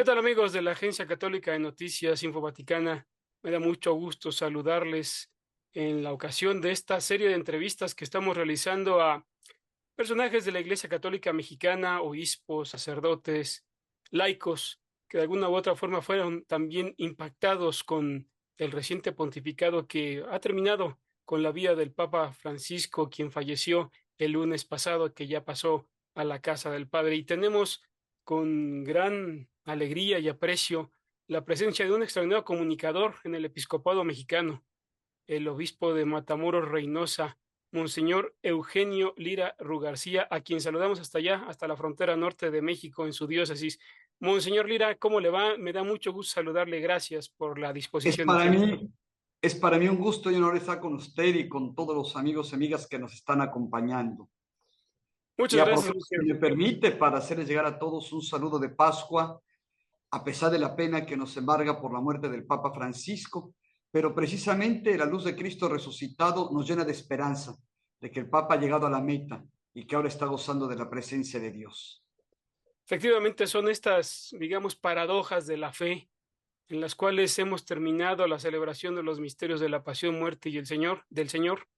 ¿Qué tal amigos de la Agencia Católica de Noticias Info Vaticana? Me da mucho gusto saludarles en la ocasión de esta serie de entrevistas que estamos realizando a personajes de la Iglesia Católica Mexicana, obispos, sacerdotes, laicos, que de alguna u otra forma fueron también impactados con el reciente pontificado que ha terminado con la vida del Papa Francisco, quien falleció el lunes pasado, que ya pasó a la casa del Padre. Y tenemos con gran alegría y aprecio la presencia de un extraordinario comunicador en el episcopado mexicano, el obispo de Matamoros, Reynosa, Monseñor Eugenio Lira Rugarcía, a quien saludamos hasta allá, hasta la frontera norte de México, en su diócesis. Monseñor Lira, ¿cómo le va? Me da mucho gusto saludarle. Gracias por la Es disposición de para tiempo. mí, es para mí un gusto y honor estar con usted y con todos los amigos y amigas que nos están acompañando. Y Muchas gracias, aprovecho, si monseñor. me permite, para hacerles llegar a todos un saludo de Pascua, a pesar de la pena que nos embarga por la muerte del Papa Francisco, pero precisamente la luz de Cristo resucitado nos llena de esperanza de que el Papa ha llegado a la meta y que ahora está gozando de la presencia de Dios. Efectivamente, son estas, digamos, paradojas de la fe en las cuales hemos terminado la celebración de los misterios de la pasión, muerte y del Señor.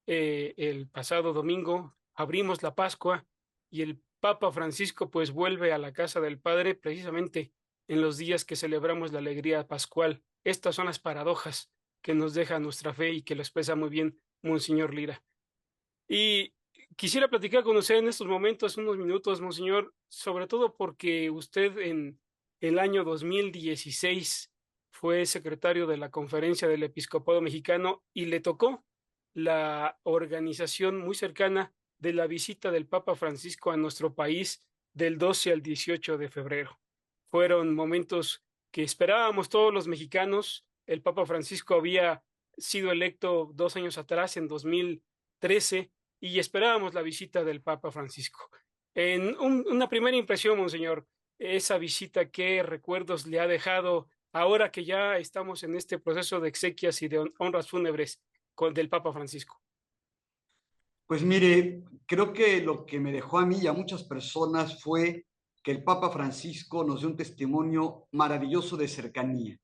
El pasado domingo abrimos la Pascua y el Papa Francisco pues vuelve a la casa del Padre precisamente en los días que celebramos la alegría pascual. Estas son las paradojas que nos deja nuestra fe y que lo expresa muy bien Monseñor Lira. Y quisiera platicar con usted en estos momentos, unos minutos, Monseñor, sobre todo porque usted en el año 2016 fue secretario de la Conferencia del Episcopado Mexicano y le tocó la organización muy cercana de la visita del Papa Francisco a nuestro país del 12 al 18 de febrero. Fueron momentos que esperábamos todos los mexicanos. El Papa Francisco había sido electo 2 años atrás, en 2013, y esperábamos la visita del Papa Francisco. Una primera impresión, monseñor, esa visita, ¿qué recuerdos le ha dejado ahora que ya estamos en este proceso de exequias y de honras fúnebres del Papa Francisco? Pues mire, creo que lo que me dejó a mí y a muchas personas fue que el Papa Francisco nos dio un testimonio maravilloso de cercanía.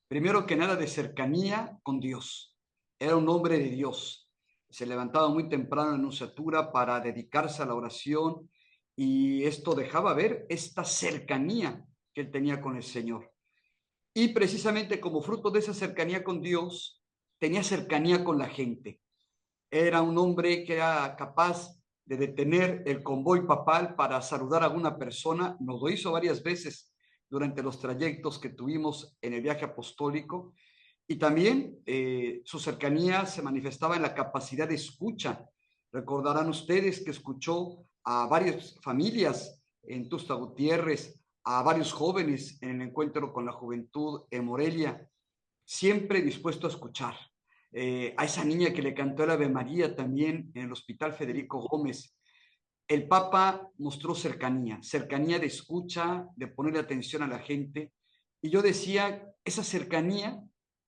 Primero que nada, de cercanía con Dios. Era un hombre de Dios. Se levantaba muy temprano en Nunciatura para dedicarse a la oración y esto dejaba ver esta cercanía que él tenía con el Señor. Y precisamente como fruto de esa cercanía con Dios, tenía cercanía con la gente. Era un hombre que era capaz de detener el convoy papal para saludar a alguna persona. Nos lo hizo varias veces durante los trayectos que tuvimos en el viaje apostólico. Y también su cercanía se manifestaba en la capacidad de escucha. Recordarán ustedes que escuchó a varias familias en Tusta Gutiérrez, a varios jóvenes en el encuentro con la juventud en Morelia, siempre dispuesto a escuchar. A esa niña que le cantó el Ave María también en el Hospital Federico Gómez. El Papa mostró cercanía, cercanía de escucha, de ponerle atención a la gente. Y yo decía, esa cercanía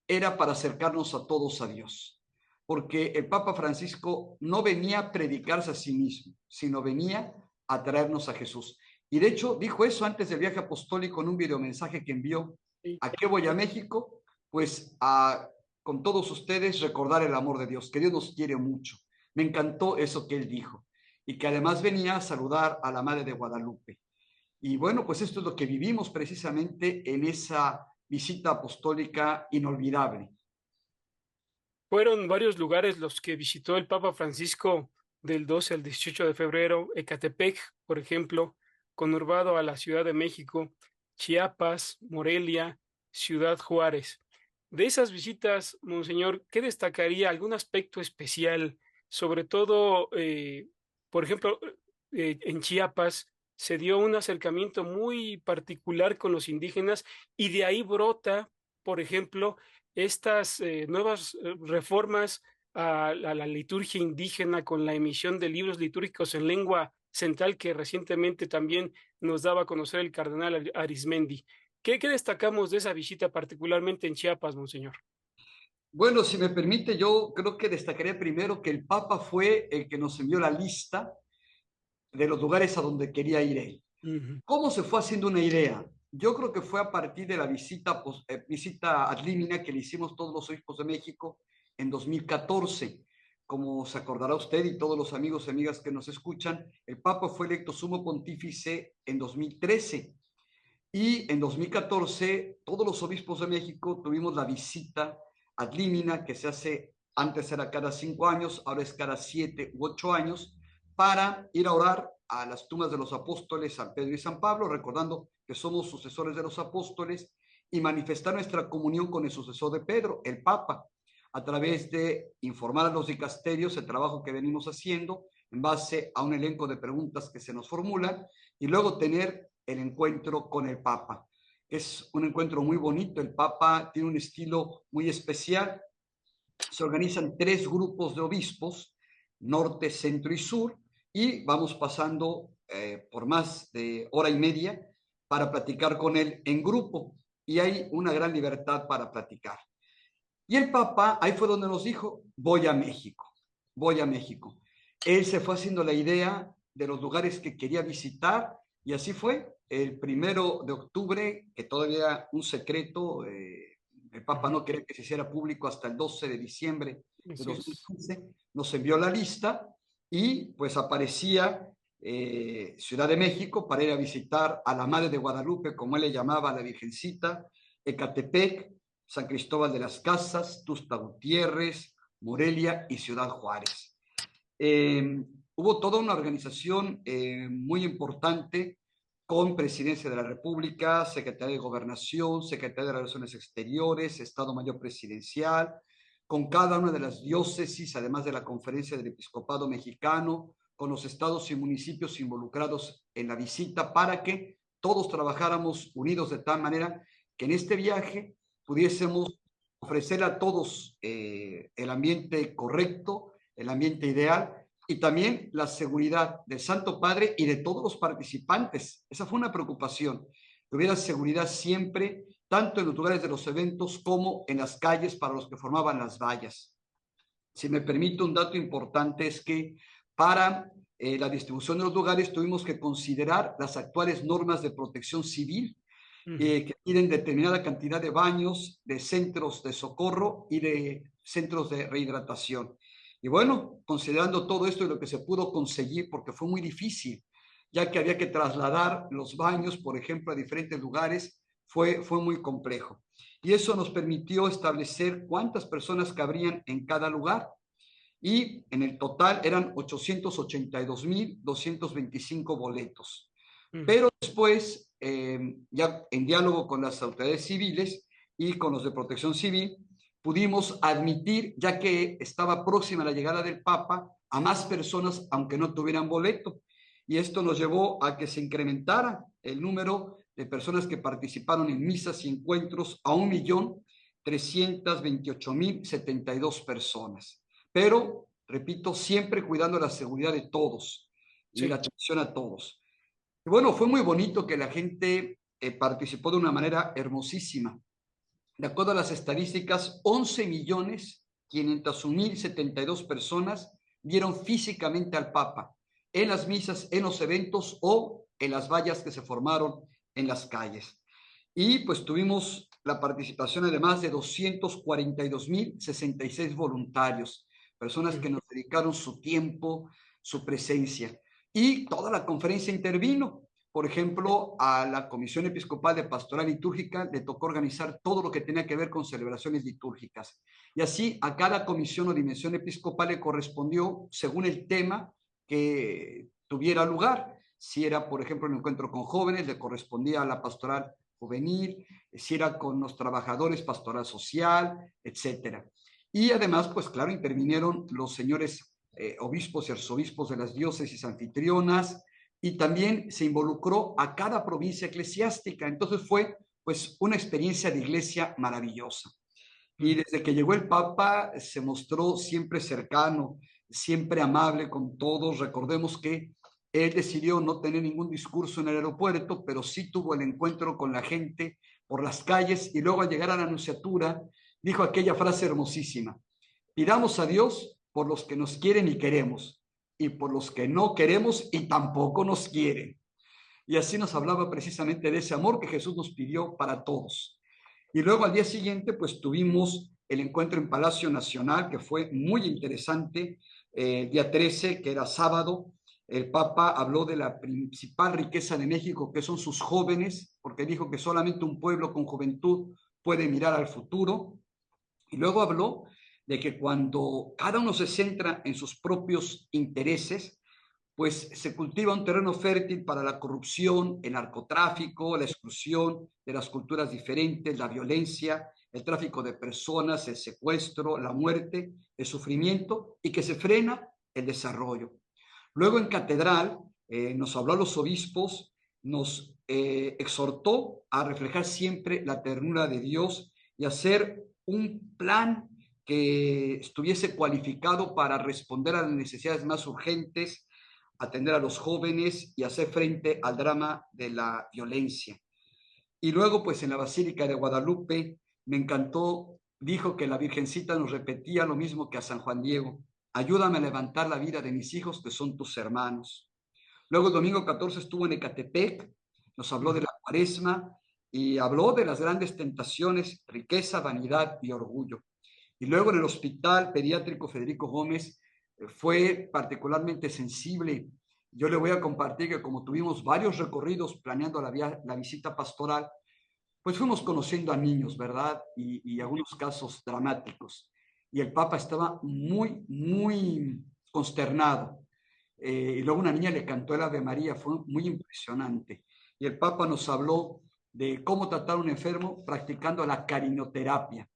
era para acercarnos a todos a Dios, porque el Papa Francisco no venía a predicarse a sí mismo, sino venía a traernos a Jesús. Y de hecho dijo eso antes del viaje apostólico en un videomensaje que envió. Sí. ¿A qué voy a México? Pues a, con todos ustedes, recordar el amor de Dios, que Dios nos quiere mucho. Me encantó eso que él dijo y que además venía a saludar a la Madre de Guadalupe. Y bueno, pues esto es lo que vivimos precisamente en esa visita apostólica inolvidable. Fueron varios lugares los que visitó el Papa Francisco del 12 al 18 de febrero: Ecatepec, por ejemplo, conurbado a la Ciudad de México, Chiapas, Morelia, Ciudad Juárez. De esas visitas, monseñor, ¿qué destacaría? ¿Algún aspecto especial? Sobre todo, por ejemplo, en Chiapas se dio un acercamiento muy particular con los indígenas y de ahí brota, por ejemplo, estas nuevas reformas a la liturgia indígena con la emisión de libros litúrgicos en lengua central que recientemente también nos daba a conocer el cardenal Arismendi. ¿Qué destacamos de esa visita, particularmente en Chiapas, monseñor? Bueno, si me permite, yo creo que destacaría primero que el Papa fue el que nos envió la lista de los lugares a donde quería ir él. Ujú. ¿Cómo se fue haciendo una idea? Yo creo que fue a partir de la visita ad limina que le hicimos todos los obispos de México en 2014. Como se acordará usted y todos los amigos y amigas que nos escuchan, el Papa fue electo sumo pontífice en 2013 y en 2014 todos los obispos de México tuvimos la visita ad limina que se hace, antes era cada 5 años, ahora es cada 7 u 8 años, para ir a orar a las tumbas de los apóstoles San Pedro y San Pablo, recordando que somos sucesores de los apóstoles, y manifestar nuestra comunión con el sucesor de Pedro, el Papa, a través de informar a los dicasterios el trabajo que venimos haciendo en base a un elenco de preguntas que se nos formulan y luego tener el encuentro con el Papa. Es un encuentro muy bonito, el Papa tiene un estilo muy especial, se organizan 3 grupos de obispos, norte, centro y sur, y vamos pasando por más de hora y media para platicar con él en grupo, y hay una gran libertad para platicar. Y el Papa, ahí fue donde nos dijo, voy a México, voy a México. Él se fue haciendo la idea de los lugares que quería visitar, y así fue. El 1 de octubre, que todavía un secreto, el Papa no quería que se hiciera público hasta el 12 de diciembre de Así es. 2015, nos envió la lista y pues aparecía Ciudad de México para ir a visitar a la Madre de Guadalupe, como él le llamaba, a la Virgencita, Ecatepec, San Cristóbal de las Casas, Tuxtla Gutiérrez, Morelia y Ciudad Juárez. Hubo toda una organización muy importante con Presidencia de la República, Secretaría de Gobernación, Secretaría de Relaciones Exteriores, Estado Mayor Presidencial, con cada una de las diócesis, además de la Conferencia del Episcopado Mexicano, con los estados y municipios involucrados en la visita, para que todos trabajáramos unidos de tal manera que en este viaje pudiésemos ofrecer a todos el ambiente correcto, el ambiente ideal, y también la seguridad del Santo Padre y de todos los participantes. Esa fue una preocupación, que hubiera seguridad siempre, tanto en los lugares de los eventos como en las calles para los que formaban las vallas. Si me permite, un dato importante es que para la distribución de los lugares tuvimos que considerar las actuales normas de protección civil, que piden determinada cantidad de baños, de centros de socorro y de centros de rehidratación. Y bueno, considerando todo esto y lo que se pudo conseguir, porque fue muy difícil, ya que había que trasladar los baños, por ejemplo, a diferentes lugares, fue muy complejo. Y eso nos permitió establecer cuántas personas cabrían en cada lugar. Y en el total eran 882,225 boletos. Pero después, ya en diálogo con las autoridades civiles y con los de protección civil, pudimos admitir, ya que estaba próxima la llegada del Papa, a más personas, aunque no tuvieran boleto. Y esto nos llevó a que se incrementara el número de personas que participaron en misas y encuentros a 1,328,072 personas. Pero, repito, siempre cuidando la seguridad de todos y la Sí. atención a todos. Y bueno, fue muy bonito que la gente participó de una manera hermosísima. De acuerdo a las estadísticas, 11,501,072 personas vieron físicamente al Papa en las misas, en los eventos o en las vallas que se formaron en las calles. Y pues tuvimos la participación además de 242,066 voluntarios, personas que nos dedicaron su tiempo, su presencia. Y toda la conferencia intervino. Por ejemplo, a la Comisión Episcopal de Pastoral Litúrgica le tocó organizar todo lo que tenía que ver con celebraciones litúrgicas. Y así a cada comisión o dimensión episcopal le correspondió según el tema que tuviera lugar. Si era, por ejemplo, un encuentro con jóvenes, le correspondía a la pastoral juvenil, si era con los trabajadores, pastoral social, etcétera. Y además, pues claro, intervinieron los señores obispos y arzobispos de las diócesis anfitrionas, y también se involucró a cada provincia eclesiástica. Entonces fue pues una experiencia de iglesia maravillosa. Y desde que llegó el Papa se mostró siempre cercano, siempre amable con todos. Recordemos que él decidió no tener ningún discurso en el aeropuerto, pero sí tuvo el encuentro con la gente por las calles, y luego al llegar a la Anunciatura dijo aquella frase hermosísima: pidamos a Dios por los que nos quieren y queremos, y por los que no queremos y tampoco nos quieren. Y así nos hablaba precisamente de ese amor que Jesús nos pidió para todos. Y luego al día siguiente, pues tuvimos el encuentro en Palacio Nacional, que fue muy interesante, día 13, que era sábado. El Papa habló de la principal riqueza de México, que son sus jóvenes, porque dijo que solamente un pueblo con juventud puede mirar al futuro. Y luego habló de que cuando cada uno se centra en sus propios intereses, pues se cultiva un terreno fértil para la corrupción, el narcotráfico, la exclusión de las culturas diferentes, la violencia, el tráfico de personas, el secuestro, la muerte, el sufrimiento y que se frena el desarrollo. Luego en catedral nos habló a los obispos, nos exhortó a reflejar siempre la ternura de Dios y hacer un plan que estuviese cualificado para responder a las necesidades más urgentes, atender a los jóvenes y hacer frente al drama de la violencia. Y luego, pues en la Basílica de Guadalupe, me encantó, dijo que la Virgencita nos repetía lo mismo que a San Juan Diego: ayúdame a levantar la vida de mis hijos, que son tus hermanos. Luego el domingo 14 estuvo en Ecatepec, nos habló de la Cuaresma y habló de las grandes tentaciones: riqueza, vanidad y orgullo. Y luego en el Hospital Pediátrico Federico Gómez fue particularmente sensible. Yo le voy a compartir que como tuvimos varios recorridos planeando la visita pastoral, pues fuimos conociendo a niños, ¿verdad? Y algunos casos dramáticos. Y el Papa estaba muy, muy consternado. Y luego una niña le cantó el Ave María, fue muy impresionante. Y el Papa nos habló de cómo tratar a un enfermo practicando la carinoterapia.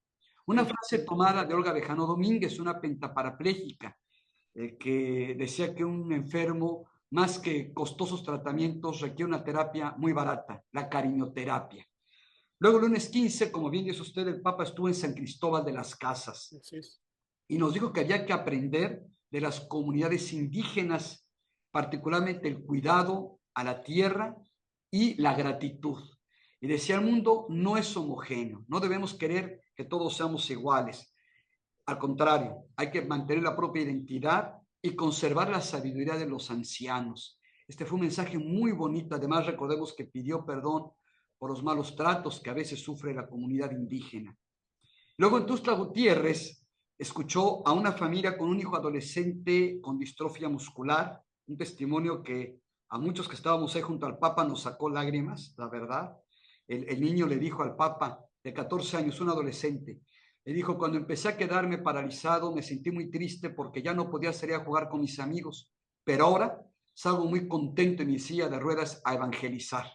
Una frase tomada de Olga Bejano Domínguez, una pentaparapléjica, que decía que un enfermo, más que costosos tratamientos, requiere una terapia muy barata, la carinoterapia. Luego, el lunes 15, como bien dice usted, el Papa estuvo en San Cristóbal de las Casas y nos dijo que había que aprender de las comunidades indígenas, particularmente el cuidado a la tierra y la gratitud. Y decía, el mundo no es homogéneo, no debemos querer que todos seamos iguales. Al contrario, hay que mantener la propia identidad y conservar la sabiduría de los ancianos. Este fue un mensaje muy bonito. Además, recordemos que pidió perdón por los malos tratos que a veces sufre la comunidad indígena. Luego, en Tuxtla Gutiérrez, escuchó a una familia con un hijo adolescente con distrofia muscular, un testimonio que a muchos que estábamos ahí junto al Papa nos sacó lágrimas, la verdad. El niño le dijo al Papa, de 14 años, un adolescente, le dijo: cuando empecé a quedarme paralizado, me sentí muy triste porque ya no podía salir a jugar con mis amigos, pero ahora salgo muy contento en mi silla de ruedas a evangelizar.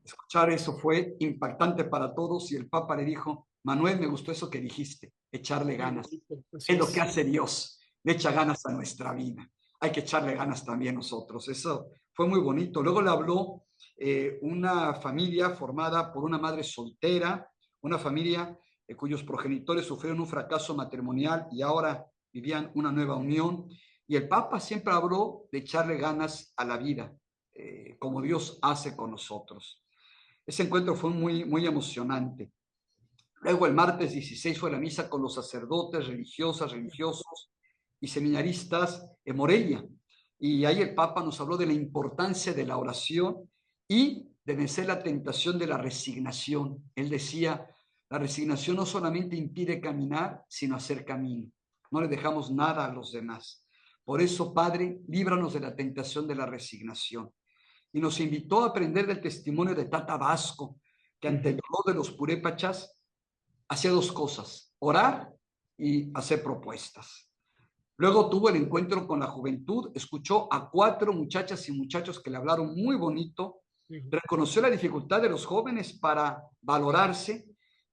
Escuchar eso fue impactante para todos y el Papa le dijo: Manuel, me gustó eso que dijiste, echarle ganas. Es lo que hace Dios, le echa ganas a nuestra vida. Hay que echarle ganas también nosotros. Eso fue muy bonito. Luego le habló una familia formada por una madre soltera, una familia cuyos progenitores sufrieron un fracaso matrimonial y ahora vivían una nueva unión. Y el Papa siempre habló de echarle ganas a la vida, como Dios hace con nosotros. Ese encuentro fue muy, muy emocionante. Luego el martes 16 fue la misa con los sacerdotes, religiosas, religiosos y seminaristas en Morelia. Y ahí el Papa nos habló de la importancia de la oración y de vencer la tentación de la resignación. Él decía, la resignación no solamente impide caminar, sino hacer camino. No le dejamos nada a los demás. Por eso, Padre, líbranos de la tentación de la resignación. Y nos invitó a aprender del testimonio de Tata Vasco, que ante el dolor de los purépachas hacía dos cosas: orar y hacer propuestas. Luego tuvo el encuentro con la juventud, escuchó a 4 muchachas y muchachos que le hablaron muy bonito, reconoció la dificultad de los jóvenes para valorarse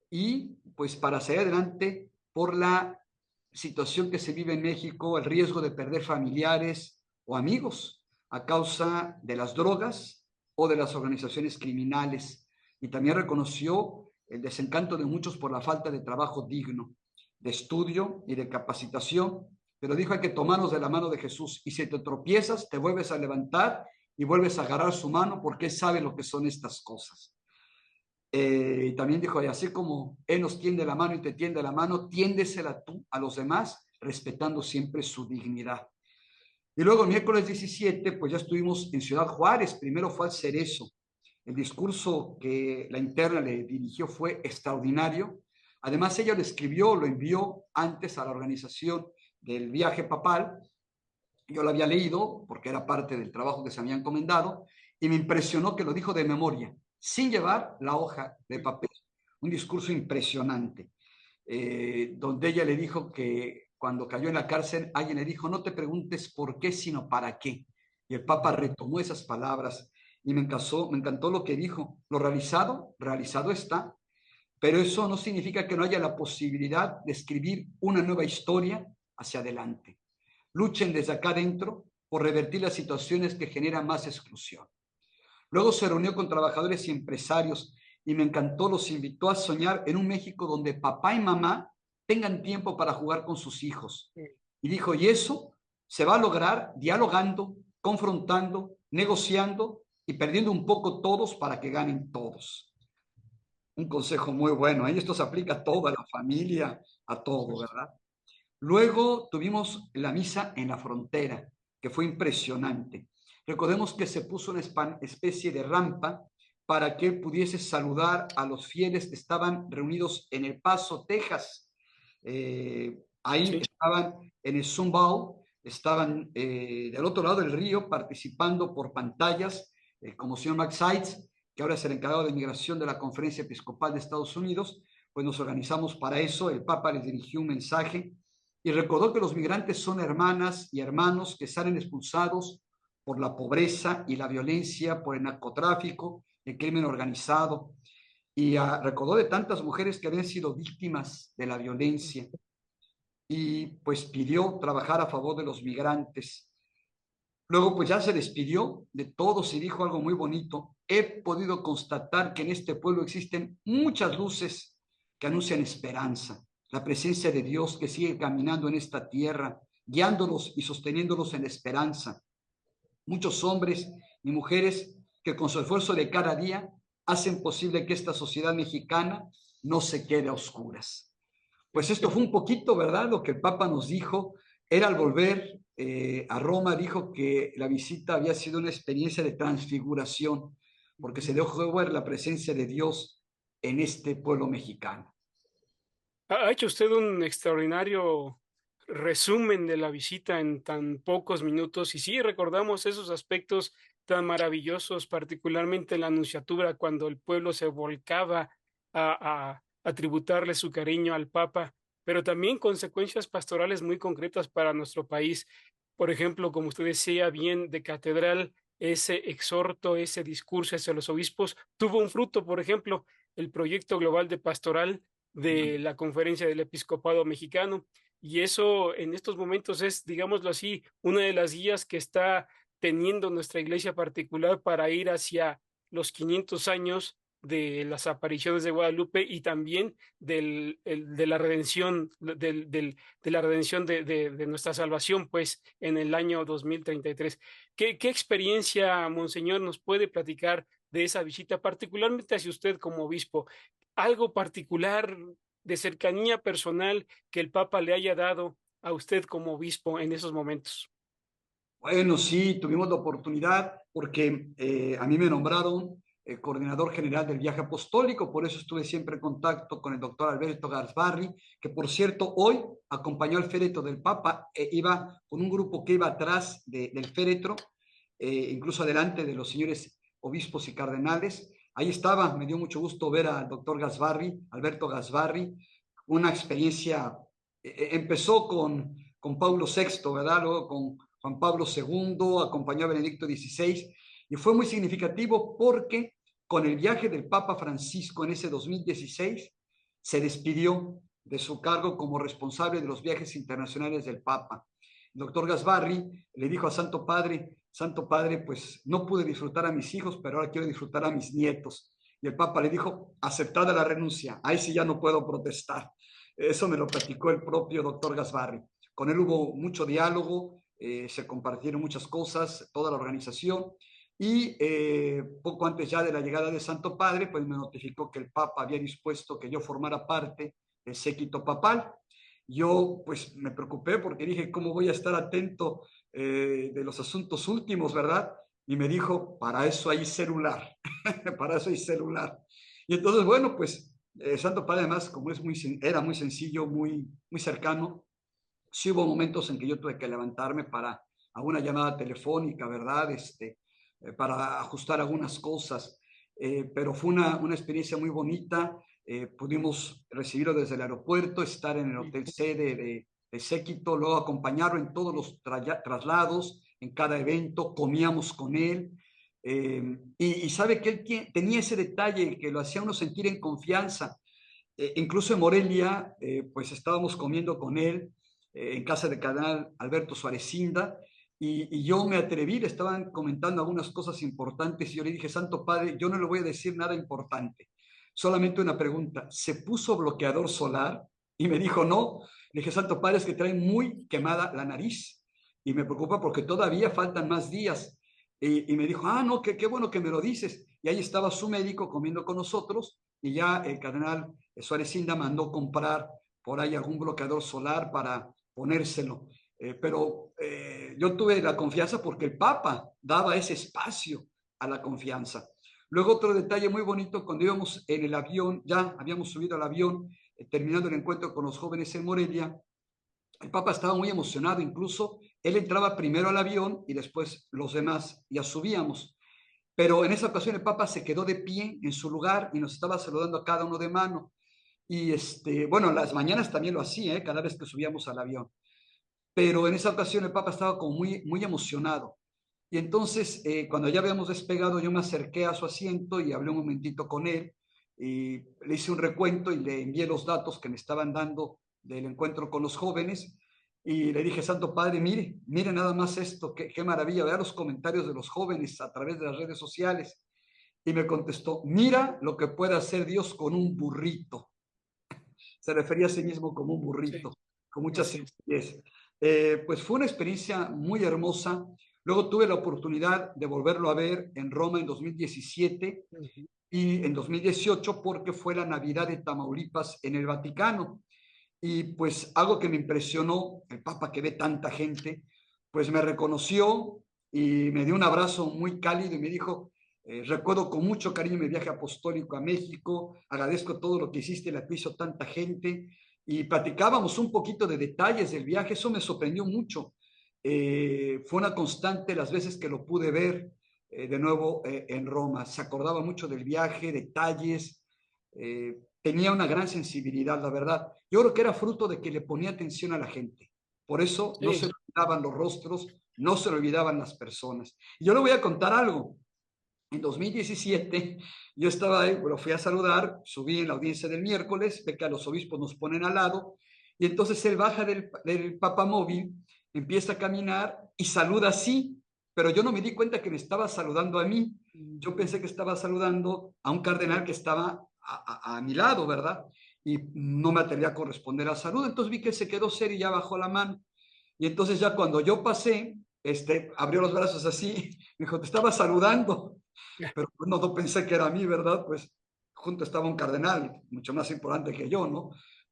y pues para salir adelante por la situación que se vive en México, el riesgo de perder familiares o amigos a causa de las drogas o de las organizaciones criminales. Y también reconoció el desencanto de muchos por la falta de trabajo digno, de estudio y de capacitación, pero dijo: hay que tomarnos de la mano de Jesús, y si te tropiezas, te vuelves a levantar y vuelves a agarrar su mano, porque Él sabe lo que son estas cosas. Y también dijo: y así como Él nos tiende la mano y te tiende la mano, tiéndesela tú a los demás, respetando siempre su dignidad. Y luego el miércoles 17, pues ya estuvimos en Ciudad Juárez, primero fue al Cerezo. El discurso que la interna le dirigió fue extraordinario. Además, ella lo escribió, lo envió antes a la organización del viaje papal. Yo lo había leído porque era parte del trabajo que se había encomendado y me impresionó que lo dijo de memoria, sin llevar la hoja de papel. Un discurso impresionante, donde ella le dijo que cuando cayó en la cárcel, alguien le dijo, no te preguntes por qué, sino para qué. Y el Papa retomó esas palabras y me encantó lo que dijo. Lo realizado, realizado está, pero eso no significa que no haya la posibilidad de escribir una nueva historia hacia adelante. Luchen desde acá adentro por revertir las situaciones que generan más exclusión. Luego se reunió con trabajadores y empresarios y me encantó, los invitó a soñar en un México donde papá y mamá tengan tiempo para jugar con sus hijos. Y dijo, y eso se va a lograr dialogando, confrontando, negociando y perdiendo un poco todos para que ganen todos. Un consejo muy bueno, ¿eh? Esto se aplica a toda la familia, a todo, ¿verdad? Luego tuvimos la misa en la frontera, que fue impresionante. Recordemos que se puso una especie de rampa para que pudiese saludar a los fieles que estaban reunidos en El Paso, Texas. Ahí Sí, estaban en el Zumbao, estaban del otro lado del río participando por pantallas, como el señor Max Seitz, que ahora es el encargado de migración de la Conferencia Episcopal de Estados Unidos, pues nos organizamos para eso. El Papa les dirigió un mensaje y recordó que los migrantes son hermanas y hermanos que salen expulsados por la pobreza y la violencia, por el narcotráfico, el crimen organizado. Y recordó de tantas mujeres que habían sido víctimas de la violencia y pues pidió trabajar a favor de los migrantes. Luego pues ya se despidió de todos y dijo algo muy bonito. He podido constatar que en este pueblo existen muchas luces que anuncian esperanza, la presencia de Dios que sigue caminando en esta tierra, guiándolos y sosteniéndolos en la esperanza. Muchos hombres y mujeres que con su esfuerzo de cada día hacen posible que esta sociedad mexicana no se quede a oscuras. Pues esto fue un poquito, ¿verdad? Lo que el Papa nos dijo. Era al volver a Roma, dijo que la visita había sido una experiencia de transfiguración, porque se dejó ver la presencia de Dios en este pueblo mexicano. ha hecho usted un extraordinario resumen de la visita en tan pocos minutos y sí recordamos esos aspectos tan maravillosos, particularmente en la anunciatura, cuando el pueblo se volcaba a tributarle su cariño al Papa, pero también consecuencias pastorales muy concretas para nuestro país. Por ejemplo, como usted decía bien, de catedral, ese exhorto, ese discurso hacia los obispos tuvo un fruto. Por ejemplo, el proyecto global de pastoral de la Conferencia del Episcopado Mexicano. Y eso en estos momentos es, digámoslo así, una de las guías que está teniendo nuestra iglesia particular para ir hacia los 500 años de las apariciones de Guadalupe y también de la redención, de la redención de nuestra salvación, pues en el año 2033. ¿Qué experiencia, Monseñor, nos puede platicar de esa visita, particularmente hacia usted como obispo? Algo particular de cercanía personal que el Papa le haya dado a usted como obispo en esos momentos. Bueno, sí, tuvimos la oportunidad porque a mí me nombraron coordinador general del viaje apostólico, por eso estuve siempre en contacto con el doctor Alberto Garzbarri, que por cierto hoy acompañó al féretro del Papa, iba con un grupo que iba atrás del féretro, incluso adelante de los señores obispos y cardenales. Ahí estaba, me dio mucho gusto ver al doctor Garzbarri, Alberto Garzbarri, una experiencia, empezó con Pablo VI, ¿verdad? Luego con Juan Pablo II, acompañó a Benedicto XVI, y fue muy significativo porque con el viaje del Papa Francisco en ese 2016 se despidió de su cargo como responsable de los viajes internacionales del Papa. El doctor Gasbarri le dijo a Santo Padre, pues no pude disfrutar a mis hijos, pero ahora quiero disfrutar a mis nietos. Y el Papa le dijo, aceptada la renuncia, ahí sí ya no puedo protestar. Eso me lo platicó el propio doctor Gasbarri. Con él hubo mucho diálogo, se compartieron muchas cosas, toda la organización, y poco antes ya de la llegada de Santo Padre, pues me notificó que el Papa había dispuesto que yo formara parte del séquito papal. Yo pues me preocupé porque dije, ¿cómo voy a estar atento de los asuntos últimos, ¿verdad? Y me dijo, para eso hay celular, para eso hay celular. Y entonces, bueno, pues Santo Padre además, como era muy sencillo, muy cercano, sí hubo momentos en que yo tuve que levantarme para alguna llamada telefónica, ¿verdad? Para ajustar algunas cosas, pero fue una experiencia muy bonita. Pudimos recibirlo desde el aeropuerto, estar en el hotel sede de Séquito, luego acompañarlo en todos los traslados, en cada evento, comíamos con él. Y sabe que él tenía ese detalle que lo hacía uno sentir en confianza. Incluso en Morelia, pues estábamos comiendo con él en casa del cardenal Alberto Suarezinda, y yo me atreví, le estaban comentando algunas cosas importantes, y yo le dije, Santo Padre, yo no le voy a decir nada importante, solamente una pregunta, ¿se puso bloqueador solar? Y me dijo, no. Le dije, Santo Padre, es que trae muy quemada la nariz, y me preocupa porque todavía faltan más días. Y me dijo, no, qué bueno que me lo dices. Y ahí estaba su médico comiendo con nosotros, y ya el cardenal Suárez Inda mandó comprar por ahí algún bloqueador solar para ponérselo. Pero yo tuve la confianza porque el Papa daba ese espacio a la confianza. Luego otro detalle muy bonito, cuando íbamos en el avión, ya habíamos subido al avión, terminando el encuentro con los jóvenes en Morelia, el Papa estaba muy emocionado, incluso él entraba primero al avión y después los demás ya subíamos. Pero en esa ocasión el Papa se quedó de pie en su lugar y nos estaba saludando a cada uno de mano. Y bueno, las mañanas también lo hacía, cada vez que subíamos al avión. Pero en esa ocasión el Papa estaba como muy emocionado. Y entonces, cuando ya habíamos despegado, yo me acerqué a su asiento y hablé un momentito con él. Y le hice un recuento y le envié los datos que me estaban dando del encuentro con los jóvenes. Y le dije, Santo Padre, mire nada más esto, qué maravilla, vea los comentarios de los jóvenes a través de las redes sociales. Y me contestó, mira lo que puede hacer Dios con un burrito. Se refería a sí mismo como un Sí, burrito, con mucha así es. sencillez. Pues fue una experiencia muy hermosa. Luego tuve la oportunidad de volverlo a ver en Roma en 2017 Ujú. y en 2018 porque fue la Navidad de Tamaulipas en el Vaticano. Y pues algo que me impresionó, el Papa que ve tanta gente, pues me reconoció y me dio un abrazo muy cálido y me dijo, recuerdo con mucho cariño mi viaje apostólico a México, agradezco todo lo que hiciste, la que hizo tanta gente, y platicábamos un poquito de detalles del viaje, eso me sorprendió mucho. Fue una constante las veces que lo pude ver de nuevo en Roma, se acordaba mucho del viaje, detalles, tenía una gran sensibilidad, la verdad. Yo creo que era fruto de que le ponía atención a la gente. Por eso no se Sí, le olvidaban los rostros, no se le olvidaban las personas. Y yo le voy a contar algo. En 2017 yo estaba ahí, lo fui a saludar, subí en la audiencia del miércoles, ve que a los obispos nos ponen al lado, y entonces él baja del papamóvil, empieza a caminar y saluda así, pero yo no me di cuenta que me estaba saludando a mí. Yo ujú, pensé que estaba saludando a un cardenal que estaba a mi lado, ¿verdad? Y no me atreví a corresponder al saludo, entonces vi que se quedó serio y ya bajó la mano. Y entonces ya cuando yo pasé, abrió los brazos así, me dijo, te estaba saludando, pero pues no pensé que era a mí, ¿verdad? Pues junto estaba un cardenal, mucho más importante que yo, ¿no?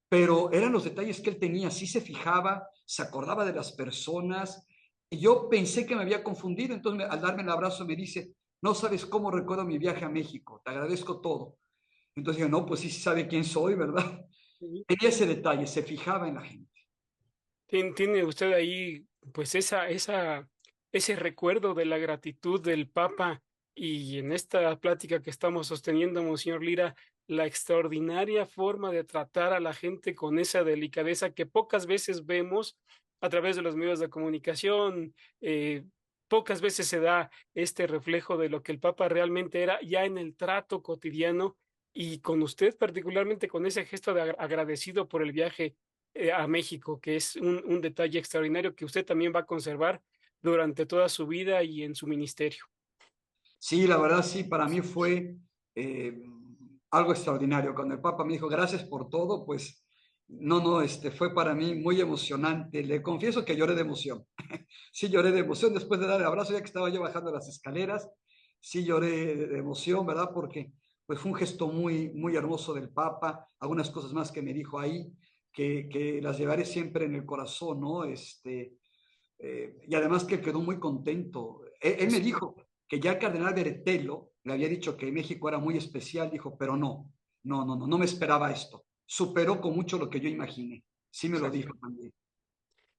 Pero eran los detalles que él tenía, sí se fijaba, se acordaba de las personas, y yo pensé que me había confundido, entonces al darme el abrazo me dice, no sabes cómo recuerdo mi viaje a México, te agradezco todo. Entonces yo, no, pues sí sabe quién soy, ¿verdad? sí. Tenía ese detalle, se fijaba en la gente. Tiene usted ahí, pues, ese recuerdo de la gratitud del Papa y en esta plática que estamos sosteniendo, Monseñor Lira, la extraordinaria forma de tratar a la gente con esa delicadeza que pocas veces vemos a través de los medios de comunicación. Pocas veces se da este reflejo de lo que el Papa realmente era ya en el trato cotidiano y con usted, particularmente con ese gesto de agradecido por el viaje a México, que es un detalle extraordinario que usted también va a conservar durante toda su vida y en su ministerio. Sí, la verdad sí, para mí fue eh, algo extraordinario. Cuando el Papa me dijo gracias por todo, pues no, fue para mí muy emocionante. Le confieso que lloré de emoción. Sí, lloré de emoción después de dar el abrazo, ya que estaba yo bajando las escaleras. Sí, lloré de emoción, ¿verdad? Porque pues fue un gesto muy hermoso del Papa. Algunas cosas más que me dijo ahí, que las llevaré siempre en el corazón, ¿no? y además que quedó muy contento. Él me Así, dijo que ya el cardenal Bertelo le había dicho que México era muy especial, dijo, pero no me esperaba esto. Superó con mucho lo que yo imaginé. Sí me lo exacto. dijo también.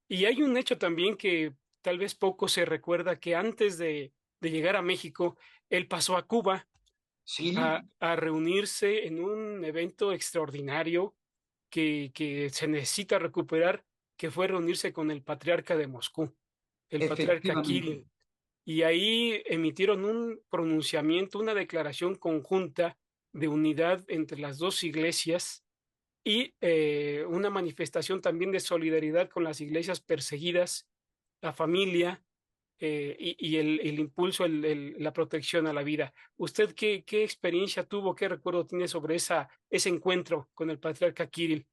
Y hay un hecho también que tal vez poco se recuerda, que antes de llegar a México, él pasó a Cuba Sí, a reunirse en un evento extraordinario que se necesita recuperar, que fue reunirse con el patriarca de Moscú, el patriarca efectivamente. Kirill. Y ahí emitieron un pronunciamiento, una declaración conjunta de unidad entre las dos iglesias y una manifestación también de solidaridad con las iglesias perseguidas, la familia y el impulso, la protección a la vida. ¿Usted qué experiencia tuvo, qué recuerdo tiene sobre ese encuentro con el patriarca Kirill?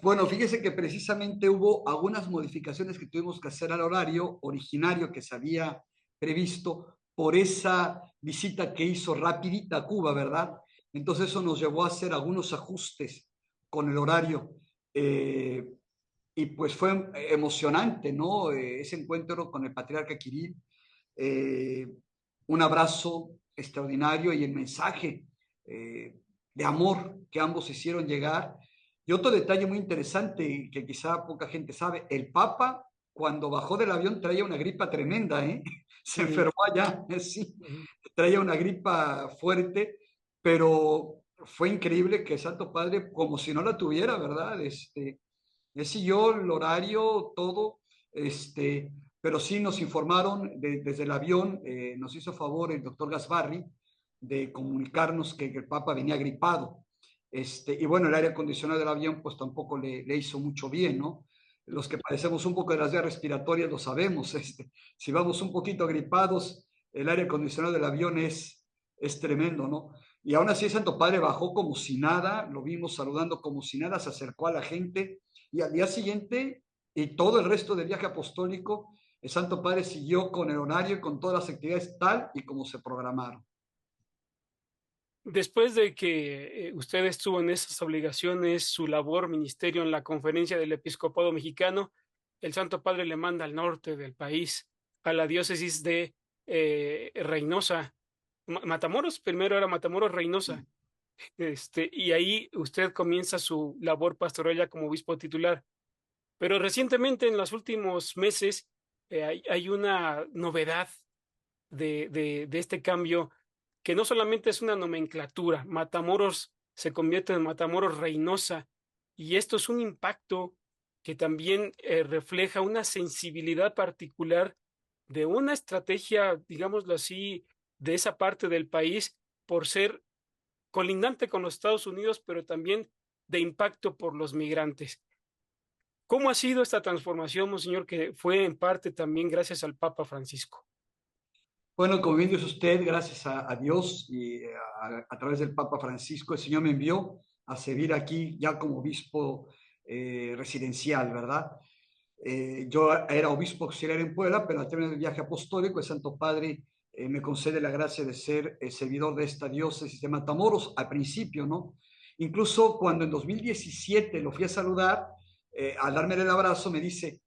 Bueno, fíjese que precisamente hubo algunas modificaciones que tuvimos que hacer al horario originario que se había previsto por esa visita que hizo rapidita a Cuba, ¿verdad? Entonces eso nos llevó a hacer algunos ajustes con el horario. Eh, y pues fue emocionante, ¿no? Ese encuentro con el patriarca Kirill, eh, un abrazo extraordinario y el mensaje eh, de amor que ambos hicieron llegar. Y otro detalle muy interesante que quizá poca gente sabe, el Papa cuando bajó del avión traía una gripa tremenda, ¿eh? Se Ujú, enfermó allá, sí, ujú. traía una gripa fuerte, pero fue increíble que el Santo Padre, como si no la tuviera, ¿verdad? Él siguió el horario, todo, pero sí nos informaron desde el avión, nos hizo favor el doctor Gasbarri de comunicarnos que el Papa venía gripado. Y bueno, el aire acondicionado del avión pues tampoco le hizo mucho bien, ¿no? Los que padecemos un poco de las vías respiratorias lo sabemos, si vamos un poquito gripados, el aire acondicionado del avión es tremendo, ¿no? Y aún así, el Santo Padre bajó como si nada, lo vimos saludando como si nada, se acercó a la gente y al día siguiente y todo el resto del viaje apostólico, el Santo Padre siguió con el horario y con todas las actividades tal y como se programaron. Después de que usted estuvo en esas obligaciones, su labor, ministerio en la conferencia del Episcopado Mexicano, el Santo Padre le manda al norte del país, a la diócesis de Reynosa, Matamoros, primero era Matamoros, Reynosa, y ahí usted comienza su labor pastoral ya como obispo titular. Pero recientemente, en los últimos meses, hay una novedad de este cambio, que no solamente es una nomenclatura, Matamoros se convierte en Matamoros Reynosa, y esto es un impacto que también refleja una sensibilidad particular de una estrategia, digámoslo así, de esa parte del país por ser colindante con los Estados Unidos, pero también de impacto por los migrantes. ¿Cómo ha sido esta transformación, monseñor, que fue en parte también gracias al Papa Francisco? Bueno, como bien dice usted, gracias a Dios y a través del Papa Francisco, el Señor me envió a servir aquí ya como obispo residencial, ¿verdad? Yo era obispo auxiliar en Puebla, pero al término del viaje apostólico, el Santo Padre me concede la gracia de ser servidor de esta diócesis de Matamoros al principio, ¿no? Incluso cuando en 2017 lo fui a saludar, al darme el abrazo me dice,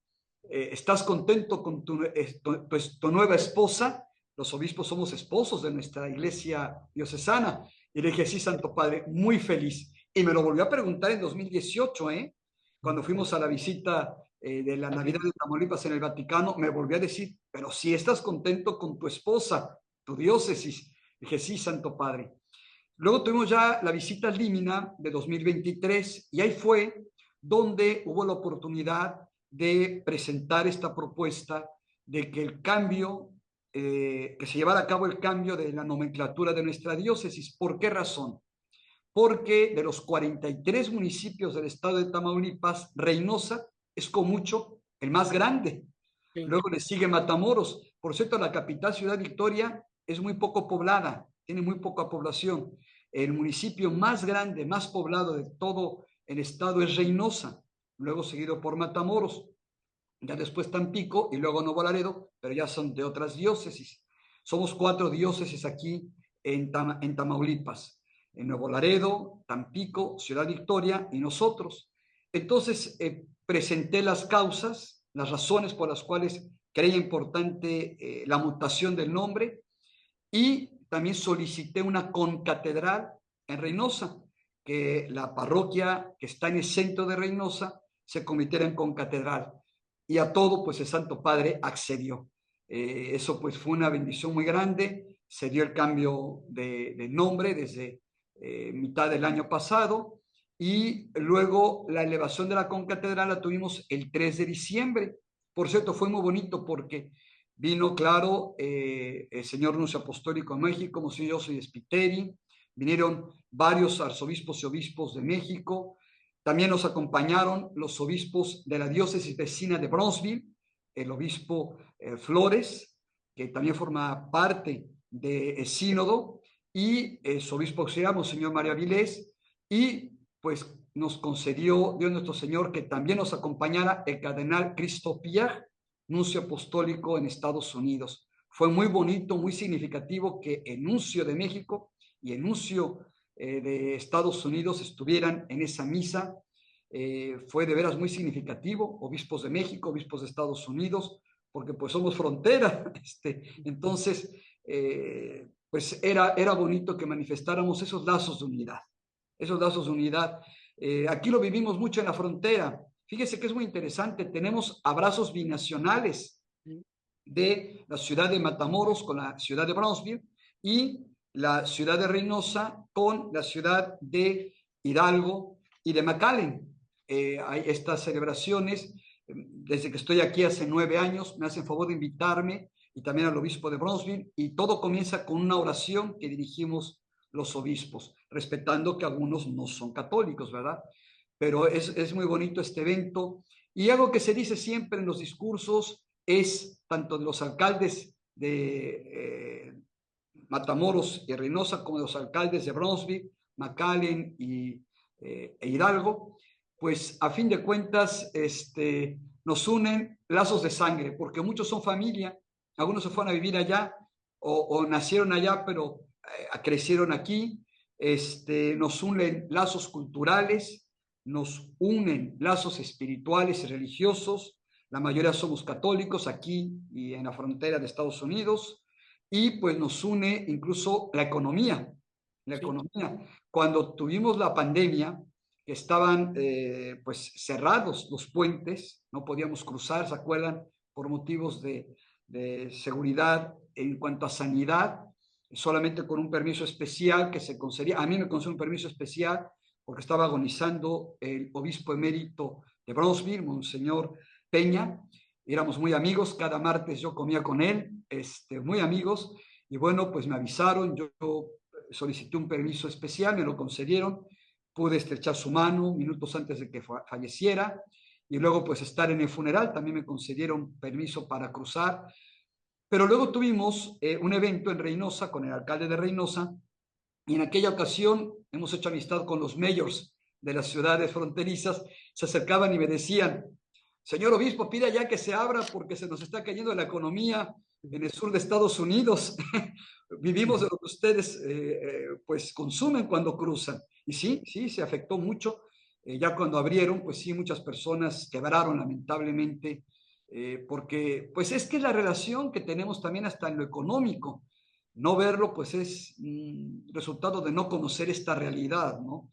¿estás contento con tu nueva esposa? Los obispos somos esposos de nuestra iglesia diocesana. Y le dije, sí, Santo Padre, muy feliz. Y me lo volvió a preguntar en 2018, ¿eh? Cuando fuimos a la visita de la Navidad de Tamaulipas en el Vaticano, me volvió a decir, pero si estás contento con tu esposa, tu diócesis. Dije, sí, Santo Padre. Luego tuvimos ya la visita límina de 2023 y ahí fue donde hubo la oportunidad de presentar esta propuesta de que el cambio, que se llevara a cabo el cambio de la nomenclatura de nuestra diócesis. ¿Por qué razón? Porque de los 43 municipios del estado de Tamaulipas, Reynosa es con mucho el más grande. Sí. Luego le sigue Matamoros. Por cierto, la capital, Ciudad Victoria, es muy poco poblada, tiene muy poca población. El municipio más grande, más poblado de todo el estado es Reynosa, luego seguido por Matamoros, ya después Tampico y luego Nuevo Laredo, pero ya son de otras diócesis. Somos 4 diócesis aquí en Tamaulipas, en Nuevo Laredo, Tampico, Ciudad Victoria y nosotros. Entonces, presenté las causas, las razones por las cuales creía importante la mutación del nombre y también solicité una concatedral en Reynosa, que la parroquia que está en el centro de Reynosa se convirtiera en concatedral. Y a todo, pues el Santo Padre accedió. Eso pues fue una bendición muy grande. Se dio el cambio de nombre desde mitad del año pasado y luego la elevación de la concatedral la tuvimos el 3 de diciembre. Por cierto, fue muy bonito porque vino, claro, el señor nuncio apostólico en México, Monseñor José Spiteri, vinieron varios arzobispos y obispos de México, también nos acompañaron los obispos de la diócesis vecina de Bronzeville, el obispo Flores, que también forma parte del sínodo, y su obispo auxiliar, Monseñor María Vilés, y pues nos concedió Dios nuestro Señor que también nos acompañara el cardenal Christophe Pierre, nuncio apostólico en Estados Unidos. Fue muy bonito, muy significativo que el nuncio de México y el nuncio de Estados Unidos estuvieran en esa misa. Fue de veras muy significativo, obispos de México, obispos de Estados Unidos, porque pues somos frontera. Entonces, pues era bonito que manifestáramos esos lazos de unidad, esos lazos de unidad. Aquí lo vivimos mucho en la frontera. Fíjese que es muy interesante, tenemos abrazos binacionales de la ciudad de Matamoros con la ciudad de Brownsville y la ciudad de Reynosa con la ciudad de Hidalgo y de McAllen. Hay estas celebraciones, desde que estoy aquí hace 9 años, me hacen favor de invitarme y también al obispo de Brownsville, y todo comienza con una oración que dirigimos los obispos, respetando que algunos no son católicos, ¿verdad? Pero es muy bonito este evento. Y algo que se dice siempre en los discursos es, tanto de los alcaldes de Matamoros y Reynosa como de los alcaldes de Brownsville, McAllen e Hidalgo, pues a fin de cuentas nos unen lazos de sangre, porque muchos son familia, algunos se fueron a vivir allá o nacieron allá, pero crecieron aquí. Nos unen lazos culturales, nos unen lazos espirituales y religiosos. La mayoría somos católicos aquí y en la frontera de Estados Unidos, y pues nos une incluso la economía. La Sí. economía. Cuando tuvimos la pandemia, que estaban pues cerrados los puentes, no podíamos cruzar, ¿se acuerdan? Por motivos de seguridad en cuanto a sanidad, solamente con un permiso especial que se concedía. A mí me concedió un permiso especial porque estaba agonizando el obispo emérito de Brownsville, Monseñor Peña. Éramos muy amigos, cada martes yo comía con él, muy amigos, y bueno, pues me avisaron, yo solicité un permiso especial, me lo concedieron, pude estrechar su mano minutos antes de que falleciera, y luego pues estar en el funeral, también me concedieron permiso para cruzar. Pero luego tuvimos un evento en Reynosa con el alcalde de Reynosa, y en aquella ocasión hemos hecho amistad con los mayors de las ciudades fronterizas, se acercaban y me decían: señor obispo, pida ya que se abra porque se nos está cayendo la economía en el sur de Estados Unidos. Vivimos de lo que ustedes pues consumen cuando cruzan. Y sí, sí, se afectó mucho. Ya cuando abrieron, pues sí, muchas personas quebraron lamentablemente, porque pues es que es la relación que tenemos también hasta en lo económico. No verlo, pues es resultado de no conocer esta realidad, ¿no?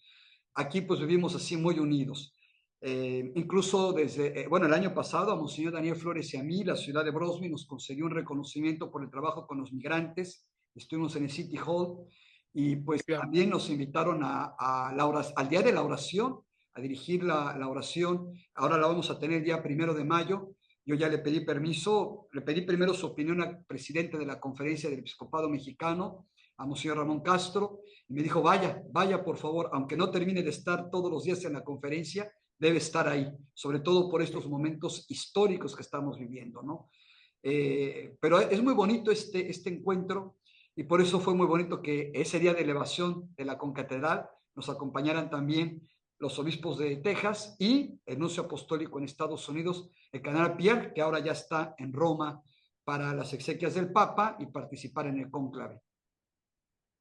Aquí pues vivimos así muy unidos. Incluso desde, bueno, el año pasado a Monseñor Daniel Flores y a mí, la ciudad de Brownsville nos concedió un reconocimiento por el trabajo con los migrantes. Estuvimos en el City Hall y pues Claro. también nos invitaron al Día de la Oración, a dirigir la oración. Ahora la vamos a tener el día 1 de mayo. Yo ya le pedí permiso, le pedí primero su opinión al presidente de la Conferencia del Episcopado Mexicano, a Monseñor Ramón Castro, y me dijo: vaya, vaya por favor, aunque no termine de estar todos los días en la conferencia, debe estar ahí, sobre todo por estos momentos históricos que estamos viviendo, ¿no? Pero es muy bonito este encuentro, y por eso fue muy bonito que ese día de elevación de la concatedral nos acompañaran también los obispos de Texas y el nuncio apostólico en Estados Unidos, el cardenal Pierre, que ahora ya está en Roma para las exequias del Papa y participar en el cónclave.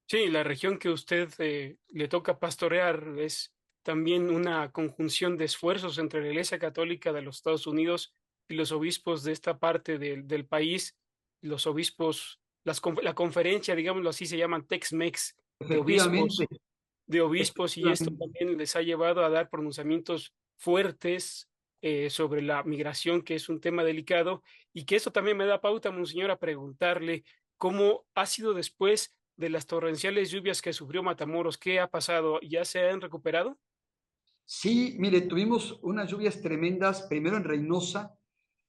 Sí, la región que usted le toca pastorear es también una conjunción de esfuerzos entre la Iglesia Católica de los Estados Unidos y los obispos de esta parte del país, los obispos, la conferencia, digámoslo así, se llaman Tex-Mex de Efectivamente, obispos, y esto efectivamente. también les ha llevado a dar pronunciamientos fuertes sobre la migración, que es un tema delicado, y que eso también me da pauta, monseñor, a preguntarle cómo ha sido después de las torrenciales lluvias que sufrió Matamoros. ¿Qué ha pasado? ¿Ya se han recuperado? Sí, mire, tuvimos unas lluvias tremendas, primero en Reynosa,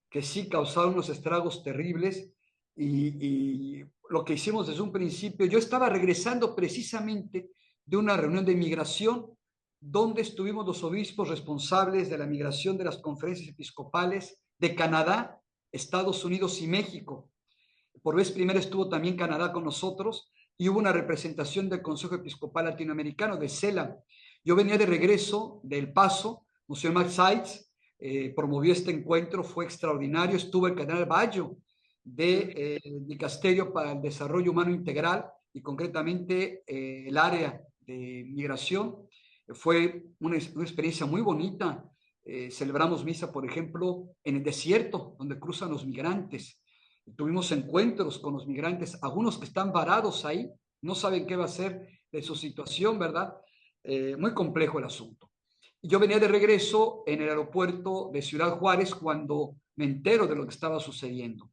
que sí causaron unos estragos terribles y lo que hicimos desde un principio, yo estaba regresando precisamente de una reunión de migración donde estuvimos los obispos responsables de la migración de las conferencias episcopales de Canadá, Estados Unidos y México. Por vez primera estuvo también Canadá con nosotros y hubo una representación del Consejo Episcopal Latinoamericano de CELA. Yo venía de regreso del Paso, Museo Max Seitz promovió este encuentro, fue extraordinario, estuvo el cardenal Baggio de Dicasterio para el Desarrollo Humano Integral y concretamente el área de migración. Fue una experiencia muy bonita. Celebramos misa, por ejemplo, en el desierto, donde cruzan los migrantes. Tuvimos encuentros con los migrantes, algunos que están varados ahí, no saben qué va a ser de su situación, ¿verdad? Muy complejo el asunto. Yo venía de regreso en el aeropuerto de Ciudad Juárez cuando me entero de lo que estaba sucediendo.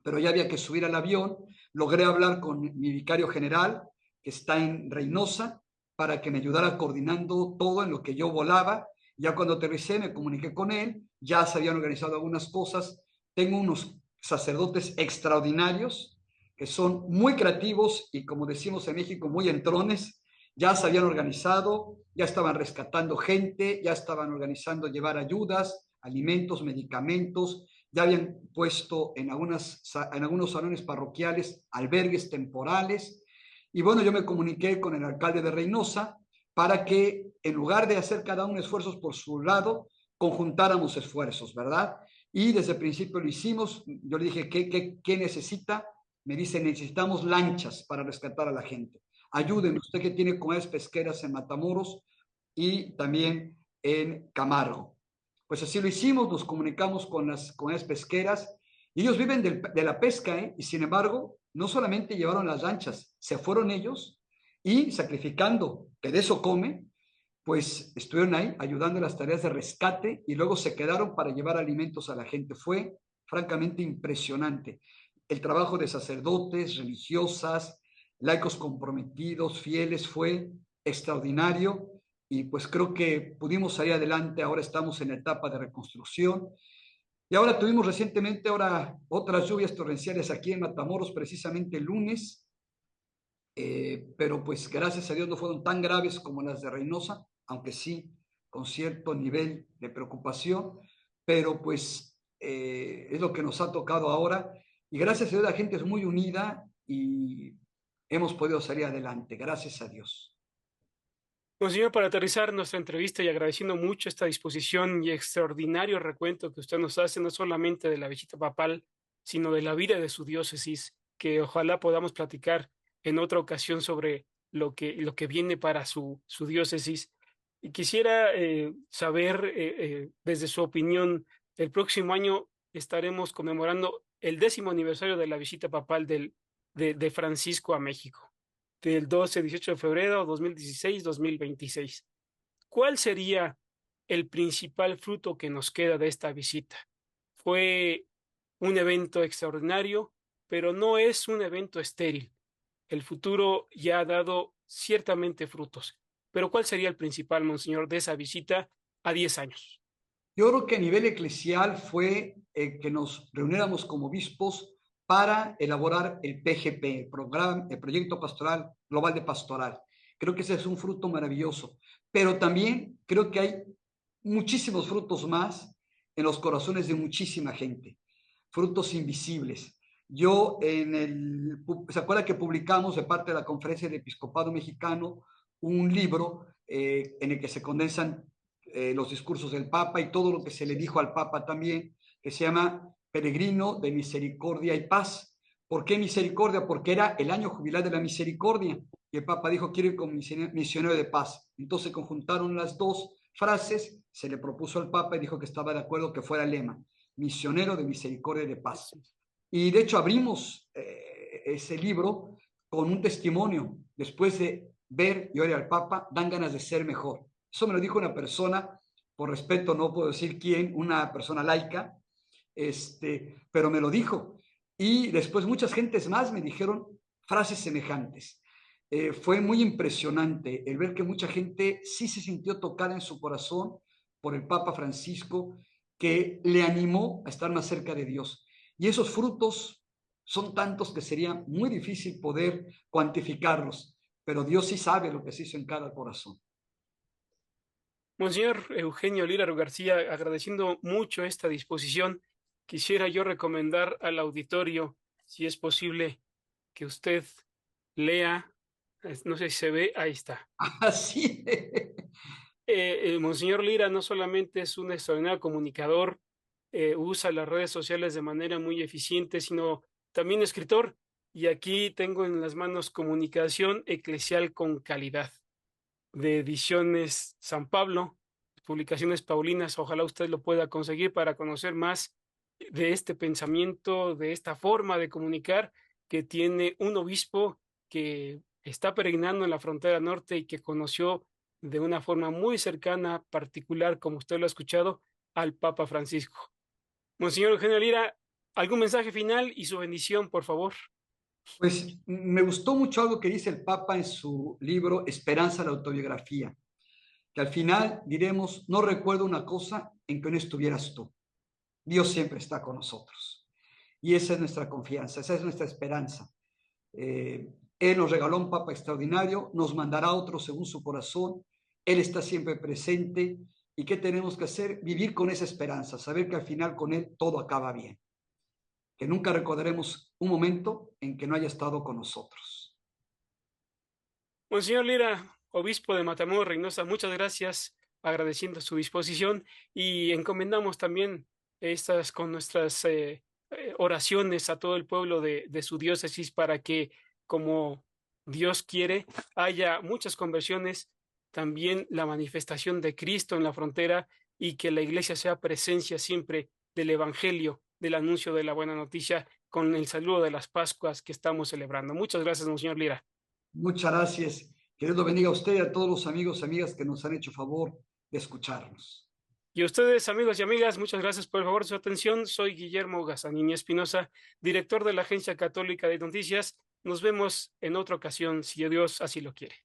Pero ya había que subir al avión, logré hablar con mi vicario general, que está en Reynosa, para que me ayudara coordinando todo en lo que yo volaba. Ya cuando aterricé me comuniqué con él, ya se habían organizado algunas cosas. Tengo unos sacerdotes extraordinarios que son muy creativos y, como decimos en México, muy entrones. Ya se habían organizado, ya estaban rescatando gente, ya estaban organizando llevar ayudas, alimentos, medicamentos, ya habían puesto en algunos salones parroquiales albergues temporales. Y bueno, yo me comuniqué con el alcalde de Reynosa para que en lugar de hacer cada uno esfuerzos por su lado, conjuntáramos esfuerzos, ¿verdad? Y desde el principio lo hicimos. Yo le dije, ¿qué necesita? Me dice, necesitamos lanchas para rescatar a la gente. Ayúdenme, usted que tiene comunidades pesqueras en Matamoros y también en Camargo. Pues así lo hicimos, nos comunicamos con las comunidades pesqueras y ellos viven de la pesca, ¿eh? Y sin embargo, no solamente llevaron las lanchas, se fueron ellos y sacrificando, que de eso come, pues estuvieron ahí ayudando en las tareas de rescate y luego se quedaron para llevar alimentos a la gente. Fue francamente impresionante. El trabajo de sacerdotes, religiosas, laicos comprometidos, fieles, fue extraordinario y pues creo que pudimos salir adelante. Ahora estamos en la etapa de reconstrucción y ahora tuvimos recientemente ahora otras lluvias torrenciales aquí en Matamoros, precisamente el lunes, pero pues gracias a Dios no fueron tan graves como las de Reynosa, aunque sí con cierto nivel de preocupación, pero pues es lo que nos ha tocado ahora y gracias a Dios la gente es muy unida y hemos podido salir adelante, gracias a Dios. Monseñor, para aterrizar nuestra entrevista y agradeciendo mucho esta disposición y extraordinario recuento que usted nos hace, no solamente de la visita papal, sino de la vida de su diócesis, que ojalá podamos platicar en otra ocasión sobre lo que viene para su diócesis. Y quisiera saber, desde su opinión, el próximo año estaremos conmemorando el 10º aniversario de la visita papal de Francisco a México del 12-18 de febrero 2016-2026. ¿Cuál sería el principal fruto que nos queda de esta visita? Fue un evento extraordinario, pero no es un evento estéril. El futuro ya ha dado ciertamente frutos. Pero ¿cuál sería el principal, monseñor, de esa visita a 10 años? Yo creo que a nivel eclesial fue que nos reuniéramos como obispos para elaborar el PGP, el Proyecto Pastoral Global de Pastoral. Creo que ese es un fruto maravilloso, pero también creo que hay muchísimos frutos más en los corazones de muchísima gente, frutos invisibles. ¿Se acuerda que publicamos de parte de la Conferencia del Episcopado Mexicano un libro en el que se condensan los discursos del Papa y todo lo que se le dijo al Papa también, que se llama Peregrino de Misericordia y Paz? ¿Por qué misericordia? Porque era el año jubilar de la misericordia. Y el Papa dijo, quiero ir como misionero de paz. Entonces conjuntaron las dos frases, se le propuso al Papa y dijo que estaba de acuerdo que fuera el lema. misionero de misericordia y de paz. Así. Y de hecho abrimos ese libro con un testimonio. Después de ver y oír al Papa, dan ganas de ser mejor. Eso me lo dijo una persona, por respeto no puedo decir quién, una persona laica, pero me lo dijo. Y después muchas gentes más me dijeron frases semejantes. Fue muy impresionante el ver que mucha gente sí se sintió tocada en su corazón por el Papa Francisco, que le animó a estar más cerca de Dios. Y esos frutos son tantos que sería muy difícil poder cuantificarlos, pero Dios sí sabe lo que se hizo en cada corazón. Monseñor Eugenio Lira García, agradeciendo mucho esta disposición, quisiera yo recomendar al auditorio, si es posible, que usted lea, no sé si se ve, ahí está. Así. Monseñor Lira no solamente es un extraordinario comunicador, usa las redes sociales de manera muy eficiente, sino también escritor. Y aquí tengo en las manos Comunicación Eclesial con Calidad, de Ediciones San Pablo, Publicaciones Paulinas. Ojalá usted lo pueda conseguir para conocer más de este pensamiento, de esta forma de comunicar que tiene un obispo que está peregrinando en la frontera norte y que conoció de una forma muy cercana, particular, como usted lo ha escuchado, al Papa Francisco. Monseñor Eugenio Lira, ¿algún mensaje final y su bendición, por favor? Pues me gustó mucho algo que dice el Papa en su libro Esperanza, la autobiografía, que al final diremos, no recuerdo una cosa en que no estuvieras tú. Dios siempre está con nosotros. Y esa es nuestra confianza, esa es nuestra esperanza. Él nos regaló un Papa extraordinario, nos mandará otro según su corazón. Él está siempre presente. ¿Y qué tenemos que hacer? Vivir con esa esperanza, saber que al final con Él todo acaba bien. Que nunca recordaremos un momento en que no haya estado con nosotros. Monseñor Lira, obispo de Matamoros, Reynosa, muchas gracias, agradeciendo su disposición y encomendamos también estas con nuestras oraciones a todo el pueblo de su diócesis para que, como Dios quiere, haya muchas conversiones, también la manifestación de Cristo en la frontera y que la iglesia sea presencia siempre del Evangelio, del anuncio de la buena noticia con el saludo de las Pascuas que estamos celebrando. Muchas gracias, Monseñor Lira. Muchas gracias. Que Dios lo bendiga a usted y a todos los amigos y amigas que nos han hecho favor de escucharnos. Y a ustedes, amigos y amigas, muchas gracias por el favor de su atención. Soy Guillermo Gazanini Espinosa, director de la Agencia Católica de Noticias. Nos vemos en otra ocasión, si Dios así lo quiere.